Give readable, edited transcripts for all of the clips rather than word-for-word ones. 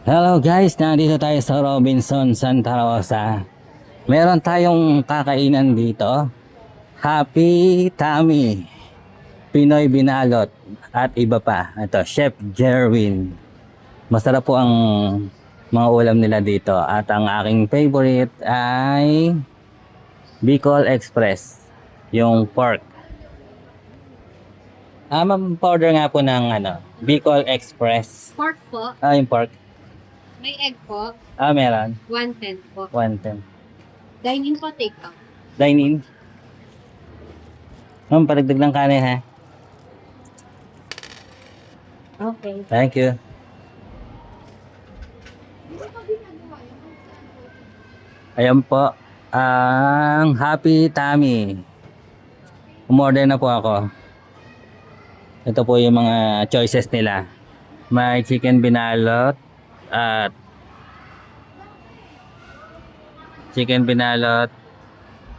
Hello guys, nandito tayo sa Robinson Santa Rosa. Meron tayong kakainan dito. Happy Tummy, Pinoy Binalot at iba pa. Ito, Chef Jerwin. Masarap po ang mga ulam nila dito. At ang aking favorite ay Bicol Express, yung pork. Ma'am, order nga po ng Bicol Express. Pork po. Yung pork. May egg po. Meron. 110 po. 110. Dine-in po, take out. Dine-in. Ma'am, padagdag ng kanin ha. Okay. Thank you. Ayan po. Ang Happy Tummy. Umorder na po ako. Ito po yung mga choices nila. May chicken binalot at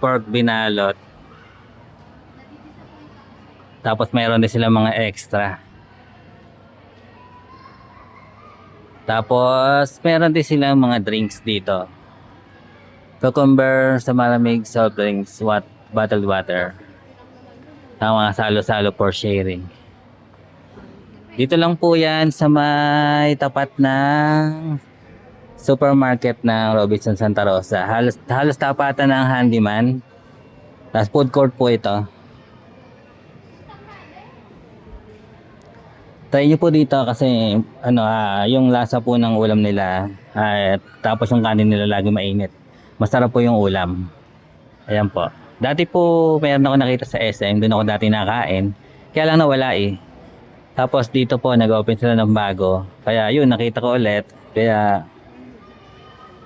pork binalot. Tapos mayroon din sila mga extra. Tapos meron din sila mga drinks dito. Cucumber sa malamig, soft drinks, bottled water. Mga salo-salo for sharing. Dito lang po yan sa may tapat ng supermarket ng Robinson Santa Rosa. Halos tapatan ng Handyman. Tapos food court po ito. Try nyo po dito kasi yung lasa po ng ulam nila tapos yung kanin nila lagi mainit. Masarap po yung ulam. Ayan po. Dati po mayroon ako nakita sa SM, doon ako dati nakain. Kaya lang nawala eh. Tapos dito po nag-open sila ng bago. Kaya yun, nakita ko ulit. Kaya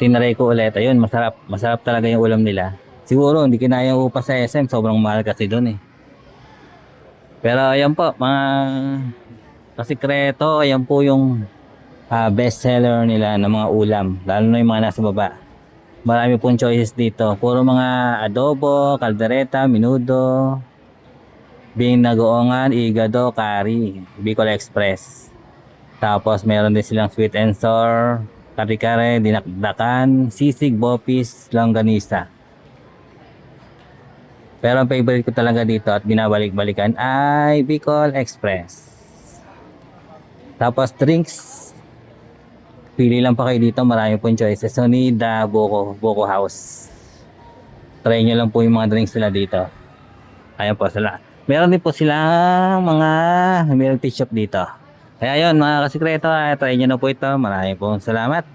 tinry ko ulit. Ayun, masarap. Masarap talaga yung ulam nila. Siguro hindi kinaya ko pa sa SM, sobrang mahal kasi doon eh. Pero ayan po, mga kasikreto, ayan po yung best seller nila ng mga ulam. Lalo na yung mga nasa baba. Marami pong choices dito. Puro mga adobo, kaldereta, minudo, binagoongan, igado, kari, Bicol Express. Tapos meron din silang sweet and sour, kare-kare, dinakdakan, sisig, bopis, longganisa. Pero ang favorite ko talaga dito at binabalik-balikan ay Bicol Express. Tapos drinks, pili lang pa kayo dito, marami pong choices. Sonida, Boko House. Try nyo lang po yung mga drinks nila dito. Ayan po sila. Meron din po silang mga milk tea shop dito. Kaya yun mga kasikreto, try nyo na po ito. Maraming pong salamat.